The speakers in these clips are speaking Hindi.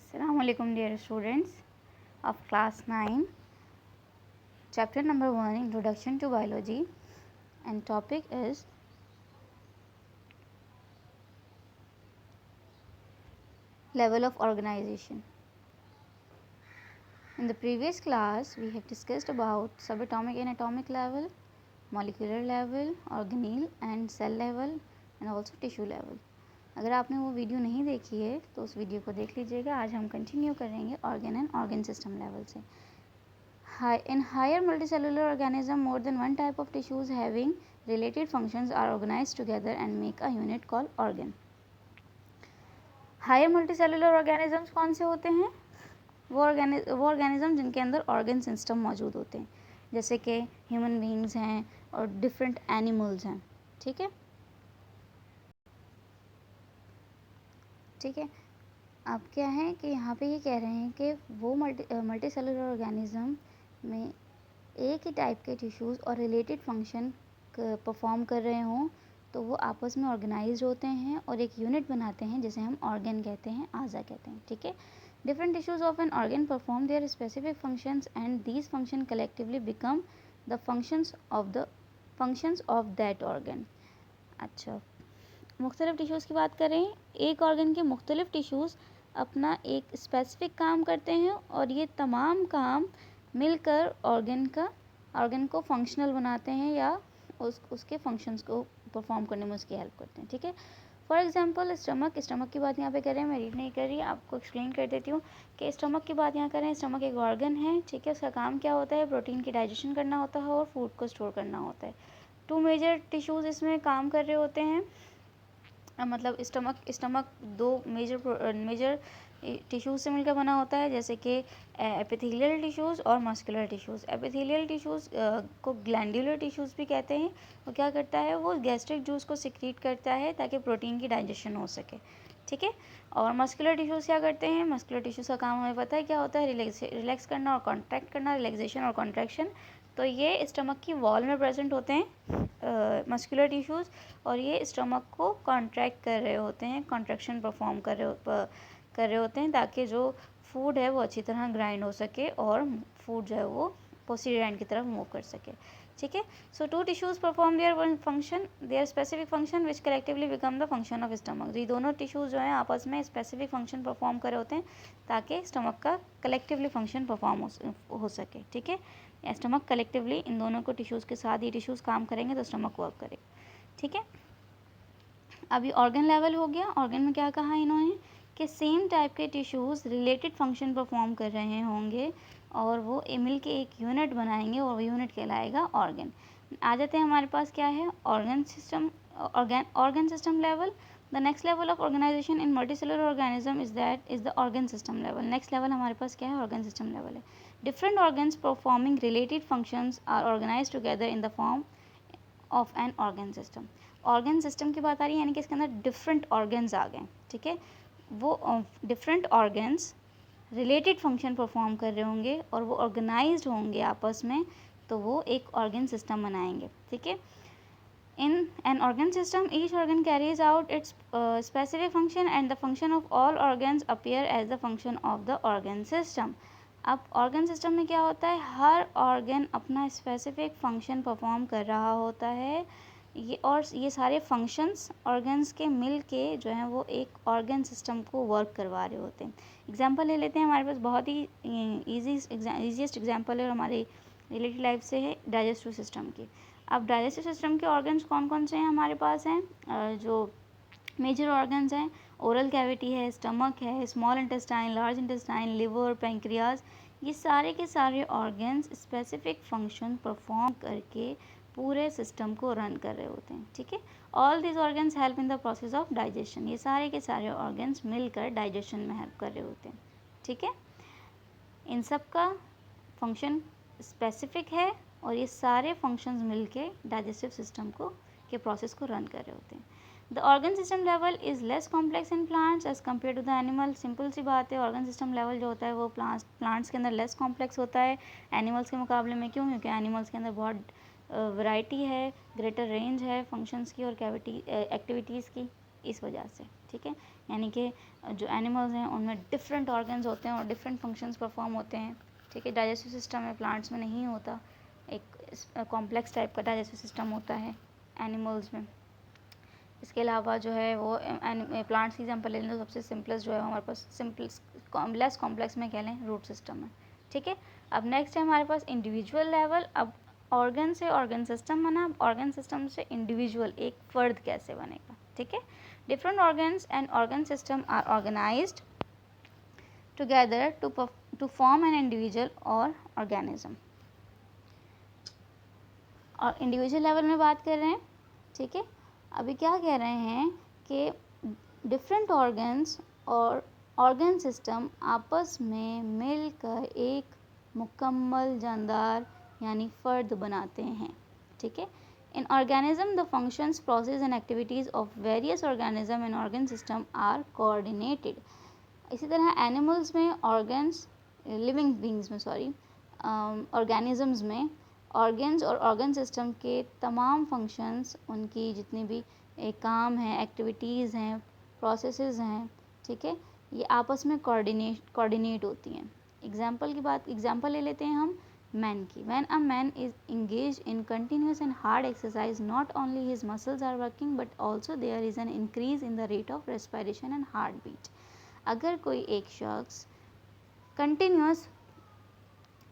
Assalamualaikum dear students of class 9, chapter number 1, Introduction to Biology, and topic is level of organization. In the previous class we have discussed about subatomic and atomic level, molecular level, organelle and cell level and also tissue level. अगर आपने वो वीडियो नहीं देखी है तो उस वीडियो को देख लीजिएगा. आज हम कंटिन्यू करेंगे organ and organ system level से. In higher multicellular organism, more than one type of tissues having related functions are organized together and make a unit called organ. Higher multicellular organisms कौन से होते हैं? वो ऑर्गेनिज्म जिनके अंदर ऑर्गन सिस्टम मौजूद होते हैं, जैसे कि ह्यूमन बींग्स हैं और डिफरेंट एनिमल्स हैं. ठीक है. अब क्या है कि यहाँ पे ये कह रहे हैं कि वो मल्टीसेलुलर ऑर्गेनिज्म में एक ही टाइप के टिश्यूज़ और रिलेटेड फंक्शन परफॉर्म कर रहे हों तो वो आपस में ऑर्गेनाइज्ड होते हैं और एक यूनिट बनाते हैं जिसे हम ऑर्गन कहते हैं, आज़ा कहते हैं. ठीक है. Different tissues of an organ perform their specific functions and these function collectively become the functions of that organ. अच्छा, मुख्तलिफ टिश्यूज़ की बात करें, एक ऑर्गन के मुख्तलिफ टिश्यूज़ अपना एक स्पेसिफिक काम करते हैं और ये तमाम काम मिलकर ऑर्गन को फंक्शनल बनाते हैं या उसके फंक्शंस को परफॉर्म करने में उसकी हेल्प करते हैं. ठीक है. फॉर एग्जांपल स्टमक की बात यहाँ पे करें, मैं रीड नहीं कर रही, आपको एक्सप्लेन कर देती हूँ कि स्टमक की बात यहाँ करें. स्टमक एक ऑर्गन है. ठीक है. उसका काम क्या होता है? प्रोटीन की डाइजेशन करना होता है और फूड को स्टोर करना होता है. टू मेजर टिश्यूज़ इसमें काम कर रहे होते हैं. मतलब स्टमक दो मेजर टिश्यूज़ से मिलकर बना होता है, जैसे कि एपिथेलियल टिश्यूज़ और मस्कुलर टिश्यूज़. एपिथेलियल टिश्यूज़ को ग्लैंडुलर टिश्यूज़ भी कहते हैं. वो क्या करता है? वो गैस्ट्रिक जूस को सिक्रीट करता है ताकि प्रोटीन की डाइजेशन हो सके. ठीक है. और मस्कुलर टिश्यूज़ क्या करते हैं? मस्कुलर टिश्यूज़ का काम हमें पता है क्या होता है? रिलैक्स करना और कॉन्ट्रैक्ट करना, रिलैक्सेशन और कॉन्ट्रैक्शन. तो ये स्टमक की वॉल में प्रेजेंट होते हैं मस्कुलर टिश्यूज़, और ये स्टमक को कॉन्ट्रैक्ट कर रहे होते हैं, कॉन्ट्रैक्शन परफॉर्म कर रहे होते हैं ताकि जो फूड है वो अच्छी तरह ग्राइंड हो सके और फूड जो है वो पोस्टीरियर एंड की तरफ मूव कर सके. ठीक है. So two tissues perform their specific function which collectively become the function of stomach. ये दोनों टिश्यूज़ जो हैं आपस में स्पेसिफिक फंक्शन परफॉर्म कर रहे होते हैं ताकि स्टमक का कलेक्टिवली फंक्शन परफॉर्म हो सके. ठीक है. स्टमक कलेक्टिवली इन दोनों को टिश्यूज़ के साथ ये टिश्यूज़ काम करेंगे तो स्टमक वर्क करेगा. ठीक है. अभी ऑर्गन लेवल हो गया. ऑर्गन में क्या कहा इन्होंने कि सेम टाइप के टिश्यूज़ रिलेटेड फंक्शन परफॉर्म कर रहे होंगे और वो मिल के एक यूनिट बनाएंगे और वो यूनिट कहलाएगा ऑर्गन. आ जाते हैं हमारे पास क्या है? Organ system level. The next level of organisation in multicellular organism is the organ system level. Next level हमारे पास क्या है? ऑर्गन सिस्टम लेवल है. Different organs performing related functions are organised together in the form of an organ system. Organ system की बात आ रही है, यानी कि इसके अंदर डिफरेंट ऑर्गन्स आ गए. ठीक है. वो different organs related function perform कर रहे होंगे और वो ऑर्गेनाइज्ड होंगे आपस में, तो वो एक ऑर्गन सिस्टम बनाएंगे. ठीक है. In an organ system, each organ carries out its specific function and the function of all organs appear as the function of the organ system. अब ऑर्गन सिस्टम में क्या होता है? हर ऑर्गन अपना स्पेसिफिक फंक्शन परफॉर्म कर रहा होता है. ये सारे फंक्शंस ऑर्गन्स के मिल के जो हैं वो एक ऑर्गन सिस्टम को वर्क करवा रहे होते हैं. एग्जांपल ले लेते हैं. हमारे पास बहुत ही ईजीएस्ट एग्जांपल है हमारी रिलेटेड लाइफ से है डाइजेस्टिव सिस्टम की. अब डाइजेस्टिव सिस्टम के ऑर्गन्स कौन कौन से हैं हमारे पास हैं? जो मेजर ऑर्गन्स हैं, ओरल कैविटी है, स्टमक है, small intestine, large intestine, liver, pancreas. ये सारे के सारे ऑर्गन्स स्पेसिफिक फंक्शन परफॉर्म करके पूरे सिस्टम को रन कर रहे होते हैं. ठीक है. All this organs help in the process of digestion. ये सारे के सारे ऑर्गन्स मिलकर डाइजेशन में हेल्प कर रहे होते हैं. ठीक है. इन सब का फंक्शन स्पेसिफिक है और ये सारे फंक्शंस मिलके डाइजेस्टिव सिस्टम के प्रोसेस को रन कर रहे होते हैं. The organ system level is less complex in plants as compare to the animal. Simple सी बात है, ऑर्गन सिस्टम लेवल जो होता है वो प्लांट्स के अंदर लेस कॉम्प्लेक्स होता है एनिमल्स के मुकाबले में. क्यों? क्योंकि एनिमल्स के अंदर बहुत वैरायटी है, ग्रेटर रेंज है फंक्शंस की और एक्टिविटीज़ की, इस वजह से. ठीक है, यानी कि जो एनिमल्स हैं उनमें डिफरेंट ऑर्गन्स होते हैं और डिफरेंट फंक्शंस परफॉर्म होते हैं। ठीक है, डाइजेस्टिव सिस्टम में प्लांट्स में नहीं होता, एक कॉम्प्लेक्स टाइप का डाइजेस्टिव सिस्टम होता है एनिमल्स में। इसके अलावा जो है वो प्लांट्स की एग्जांपल ले लें तो सबसे सिंपलेस्ट जो है हमारे पास लेस कॉम्प्लेक्स में कह लें रूट सिस्टम है। ठीक है, अब नेक्स्ट है हमारे पास इंडिविजुअल लेवल। अब ऑर्गन से ऑर्गन सिस्टम बना, अब ऑर्गन सिस्टम से इंडिविजुअल एक फ़र्द कैसे बनेगा। ठीक है, different organs and organ system are organised together to form an individual और ऑर्गेनिज्म। और इंडिविजुअल लेवल में बात कर रहे हैं। ठीक है, अभी क्या कह रहे हैं कि डिफरेंट ऑर्गन्स और ऑर्गन सिस्टम आपस में मिलकर एक मुकम्मल जानदार यानी फ़र्द बनाते हैं। ठीक है, in organism the functions process and activities of various organism and organ system are coordinated. इसी तरह एनिमल्स में ऑर्गन्स, लिविंग बींग्स में ऑर्गेनिजम्स में ऑर्गन्स और ऑर्गन सिस्टम के तमाम फंक्शंस, उनकी जितनी भी काम हैं, एक्टिविटीज़ हैं, प्रोसेसेस हैं, ठीक है, ये आपस में कोऑर्डिनेट होती हैं। एग्जांपल ले लेते हैं हम मैन की। When a man is engage in continuous and hard exercise not only his muscles are working but also there is an increase in the rate of respiration and heart beat. अगर कोई एक शख्स कंटिन्यूस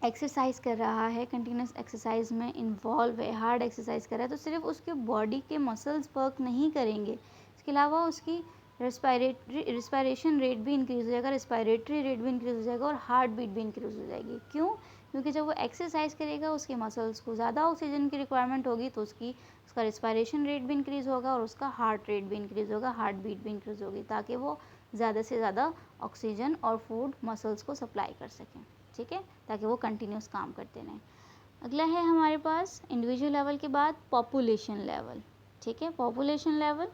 एक्सरसाइज कर रहा है, कंटिन्यूस एक्सरसाइज में इन्वॉल्व है, हार्ड एक्सरसाइज कर रहा है, तो सिर्फ उसके बॉडी के मसल्स वर्क नहीं करेंगे, इसके अलावा उसकी रिस्पायरेशन रेट भी इंक्रीज़ हो जाएगा, रिस्पायरेटरी रेट भी इंक्रीज़ हो जाएगा और हार्ट बीट भी इंक्रीज़ हो जाएगी। क्यों? क्योंकि जब वो एक्सरसाइज करेगा उसके मसल्स को ज़्यादा ऑक्सीजन की रिक्वायरमेंट होगी, तो उसका रिस्पायरेशन रेट भी इंक्रीज़ होगा और उसका हार्ट रेट भी इंक्रीज़ होगा, हार्ट बीट भी इंक्रीज़ होगी, ताकि वो ज़्यादा से ज़्यादा ऑक्सीजन और फूड मसल्स को सप्लाई कर सकें। ठीक है, ताकि वो कंटिन्यूस काम करते रहें। अगला है हमारे पास इंडिविजुअल लेवल के बाद पॉपुलेशन लेवल। ठीक है, पॉपुलेशन लेवल।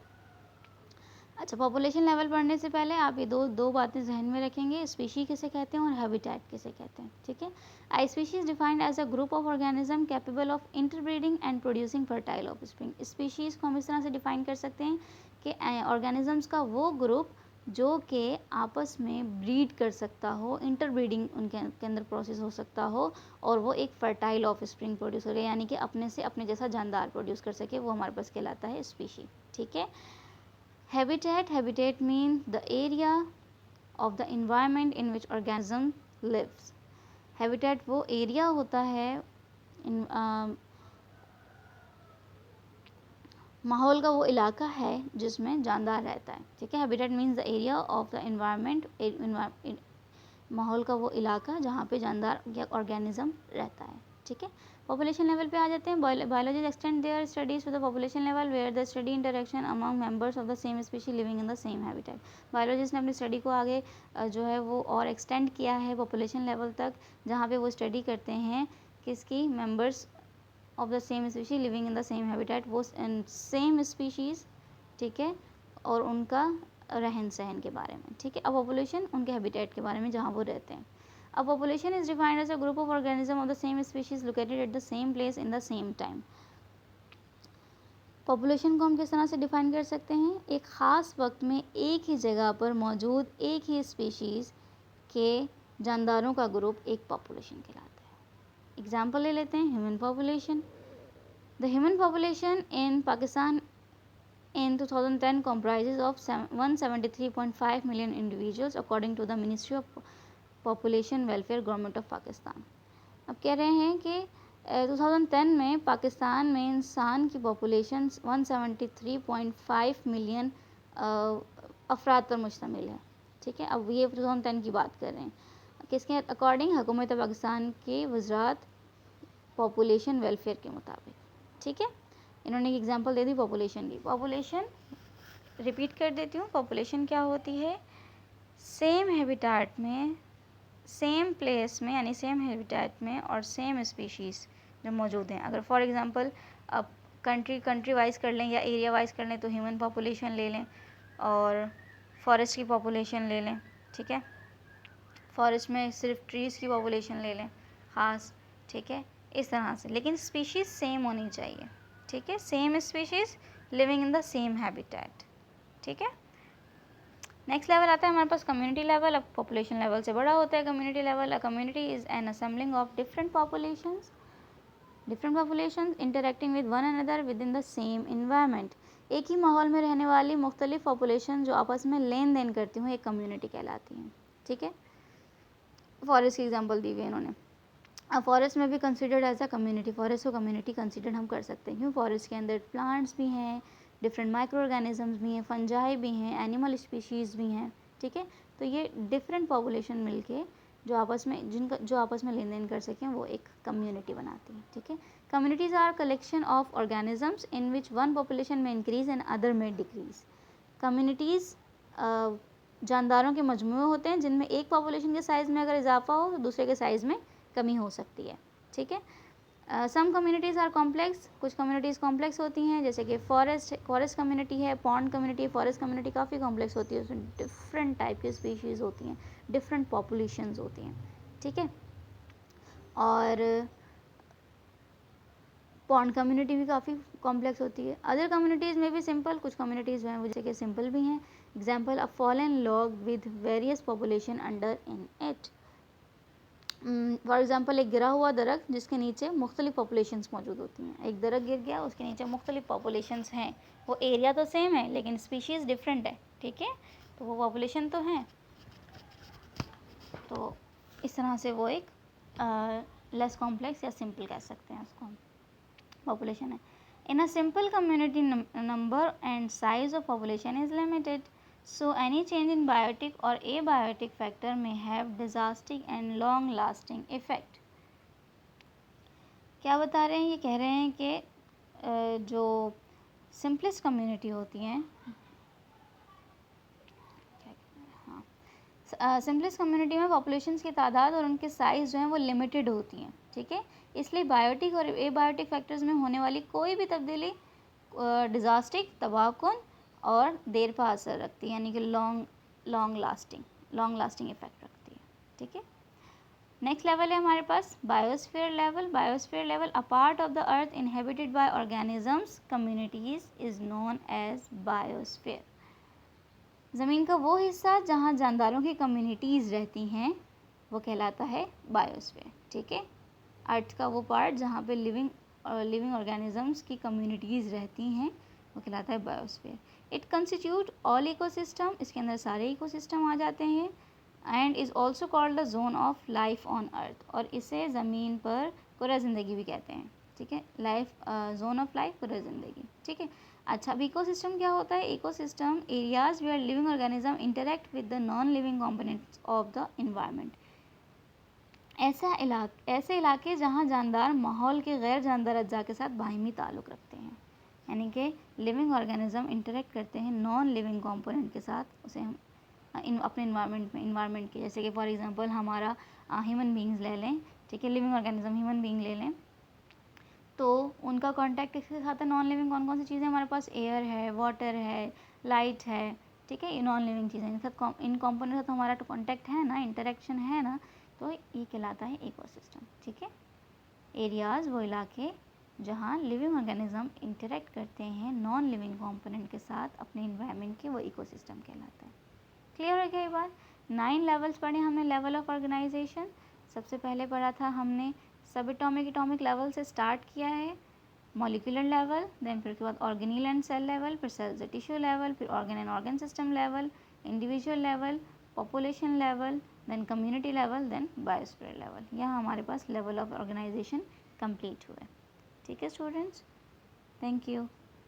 अच्छा, पॉपुलेशन लेवल पढ़ने से पहले आप ये दो बातें जहन में रखेंगे, स्पीशी किसे कहते हैं और हैबिटेट किसे कहते हैं। ठीक है, I species defined as a group of organism capable of interbreeding and producing fertile offspring. Species को हम इस तरह से डिफाइन कर सकते हैं कि ऑर्गेनिजम्स का वो ग्रुप जो कि आपस में ब्रीड कर सकता हो, इंटरब्रीडिंग उनके अंदर प्रोसेस हो सकता हो और वो एक फर्टाइल ऑफस्प्रिंग प्रोड्यूस करे, यानी कि अपने से अपने जैसा जानदार प्रोड्यूस कर सके, वो हमारे पास कहलाता है स्पीशी। ठीक है, habitat means the area of the environment in which organism lives. habitat वो एरिया होता है माहौल का वो इलाका है जिसमें जानदार रहता है। ठीक है, habitat means the area of the environment, माहौल का वो इलाका जहाँ पे जानदार या ऑर्गेनिज्म रहता है। ठीक है, पॉपुलेशन लेवल पे आ जाते हैं। Biologist extend their studies to the population level where the study interaction among members of the same species living in the same habitat. Biologist ने अपनी स्टडी को आगे जो है वो और एक्सटेंड किया है पॉपुलेशन लेवल तक, जहाँ पे वो स्टडी करते हैं किसकी, members of the same species living in the same habitat, वो सेम स्पीशीज़, ठीक है, और उनका रहन सहन के बारे में। ठीक है, अब पॉपुलेशन उनके हैबिटेट के बारे में जहाँ वो रहते हैं। अब population is defined as a group of organism of the same species located at the same place in the same time. Population को हम किस तरह से डिफाइन कर सकते हैं, एक ख़ास वक्त में एक ही जगह पर मौजूद एक ही स्पीशीज़ के जानदारों का ग्रुप एक पॉपुलेशन कहलाता है। एग्जाम्पल ले लेते हैं, human population. The human population in Pakistan in 2010 comprises of 173.5 million individuals according to the Ministry of Population Welfare Government of Pakistan। अब कह रहे हैं कि 2010 में पाकिस्तान में इंसान की पॉपुलेशन 173.5 मिलियन अफराद पर मुश्तमिल है। ठीक है, अब ये 2010 की बात कर रहे हैं, किसके अकॉर्डिंग, हुकूमत पाकिस्तान के वज़रात पॉपुलेशन वेलफेयर के मुताबिक। ठीक है, इन्होंने एक एग्जांपल दे दी पॉपुलेशन की। पॉपुलेशन रिपीट कर देती हूँ, पॉपुलेशन क्या होती है, सेम हैबिटेट में, सेम प्लेस में, यानी सेम हैबिटेट में और सेम स्पीशीज़ जो मौजूद हैं। अगर फॉर एग्जांपल अब कंट्री वाइज कर लें या एरिया वाइज कर लें तो ह्यूमन पॉपुलेशन ले लें और फॉरेस्ट की पॉपुलेशन ले लें। ठीक है, फॉरेस्ट में सिर्फ ट्रीज़ की पॉपुलेशन ले लें ख़ास। ठीक है, इस तरह से, लेकिन स्पीशीज़ सेम होनी चाहिए। ठीक है, same species living in the same habitat. ठीक है, नेक्स्ट लेवल आता है हमारे पास कम्युनिटी लेवल। अब पॉपुलेशन लेवल से बड़ा होता है community level. A community is an assembling of different populations interacting with one another with in the same environment. एक ही माहौल में रहने वाली मुख्तलिफ पॉपुलेशन जो आपस में लेन देन करती हूँ एक कम्युनिटी कहलाती हैं। ठीक है, फॉरेस्ट की एग्जांपल दी हुई है इन्होंने। अब फॉरेस्ट में भी considered as a community, forest को कम्युनिटी कंसिडर हम कर सकते हैं क्यों, फॉरेस्ट के अंदर प्लांट्स भी हैं, डिफरेंट माइक्रो ऑर्गेनिजम्स भी हैं, फंजाई भी हैं, एनिमल स्पीशीज़ भी हैं। ठीक है, तो ये डिफरेंट पॉपुलेशन मिलके जो आपस में लेन देन कर सकें वो एक कम्युनिटी बनाती है। ठीक है, communities are collection of organisms in which one population में इंक्रीज एंड अदर में डिक्रीज। कम्युनिटीज़ जानदारों के मजमूए होते हैं जिनमें एक पॉपुलेशन के साइज़ में अगर इजाफा हो तो दूसरे के साइज़ में कमी हो सकती है। ठीक है, सम कम्युनिटीज़ आर कॉम्प्लेक्स, कुछ कम्युनिटीज़ कॉम्प्लेक्स होती हैं जैसे कि फॉरेस्ट कम्युनिटी है, पॉन्ड कम्युनिटी, फॉरेस्ट कम्युनिटी काफ़ी कॉम्प्लेक्स होती है, उसमें डिफरेंट टाइप की स्पीशीज़ होती हैं, डिफरेंट पॉपुलेशंस होती हैं। ठीक है, और पॉन्ड कम्युनिटी भी काफ़ी कॉम्प्लेक्स होती है। अदर कम्युनिटीज़ में भी सिंपल, कुछ कम्युनिटीज़ हैं वो जैसे कि सिंपल भी हैं। Example, a fallen log with various population under in it. For example, एक गिरा हुआ दरख्त जिसके नीचे मुख्तलिफ पॉपुलेशंस मौजूद होती हैं। एक दरख्त गिर गया, उसके नीचे मुख्तलिफ पॉपुलेशंस हैं, वो एरिया तो सेम है लेकिन स्पीशीज़ डिफरेंट है। ठीक है, तो वो पॉपुलेशन तो हैं, तो इस तरह से वो एक लेस कॉम्प्लेक्स या सिंपल कह सकते हैं उसको, पॉपुलेशन है। In a simple community number and size of population is limited, so any change in biotic or abiotic factor may have disastrous and long lasting effect। क्या बता रहे हैं, ये कह रहे हैं कि जो सिंपलेस्ट कम्युनिटी होती हैं, हाँ, सिंपलेस्ट कम्युनिटी में पॉपुलेशंस की तादाद और उनके साइज़ जो हैं वो लिमिटेड होती हैं। ठीक है, इसलिए बायोटिक और एबायोटिक फैक्टर्स में होने वाली कोई भी तब्दीली डिजास्टिक, तबाहकुन और देर पा असर रखती है, यानी कि लॉन्ग लास्टिंग इफेक्ट रखती है। ठीक है, नेक्स्ट लेवल है हमारे पास biosphere level. Biosphere level, a part of the earth inhabited by organisms communities is known as biosphere. ज़मीन का वो हिस्सा जहाँ जानदारों की कम्युनिटीज़ रहती हैं वो कहलाता है बायोस्फीयर। ठीक है, अर्थ का वो पार्ट जहाँ पे लिविंग ऑर्गेनिजम्स की कम्युनिटीज़ रहती हैं वो कहलाता है biosphere. It constitute all ecosystem, इसके अंदर सारे इकोसिस्टम आ जाते हैं। And is also called the zone of life on earth, और इसे ज़मीन पर कुरा ज़िंदगी भी कहते हैं। ठीक है, जोन ऑफ लाइफ, कुरा ज़िंदगी। ठीक है, अच्छा, अब इकोसिस्टम क्या होता है? Ecosystem areas where living organism interact with the non living components of the environment. ऐसे इलाके जहाँ जानदार माहौल के गैर जानदार अज्जा के साथ बाहिमी ताल्लुक़ रखते हैं, यानी कि लिविंग ऑर्गेनिज्म इंटरेक्ट करते हैं नॉन लिविंग कंपोनेंट के साथ, उसे हम अपने इन्वायरमेंट के, जैसे कि फॉर एग्जांपल हमारा ह्यूमन बींग्स ले लें। ठीक है, लिविंग ऑर्गेनिज्म ह्यूमन बींग ले लें तो उनका कांटेक्ट किसके साथ है? नॉन लिविंग कौन कौन सी चीज़ें हमारे पास? एयर है, वाटर है, लाइट है। ठीक है, ये नॉन लिविंग चीज़ें, इनके साथ इन कॉम्पोनेंट के साथ हमारा तो कॉन्टैक्ट है ना, इंटरेक्शन है ना, तो ये कहलाता है इकोसिस्टम। ठीक है, एरियाज़ वो इलाके जहाँ लिविंग ऑर्गेनिज्म इंटरेक्ट करते हैं नॉन लिविंग कंपोनेंट के साथ अपने इन्वायरमेंट के, वो इकोसिस्टम कहलाता है। क्लियर हो गया ये बात? 9 लेवल्स पढ़े हमने लेवल ऑफ ऑर्गेनाइजेशन। सबसे पहले पढ़ा था हमने सब एटॉमिक लेवल से स्टार्ट किया है, मॉलिक्यूलर लेवल, देन फिर उसके बाद ऑर्गेनील एंड सेल लेवल, फिर सेल्स एंड टिश्यू लेवल, फिर organ and organ system level, individual level, population level, then community level, then biosphere level. यहाँ हमारे पास लेवल ऑफ ऑर्गेनाइजेशन कंप्लीट हुआ है। ठीक है स्टूडेंट्स, थैंक यू।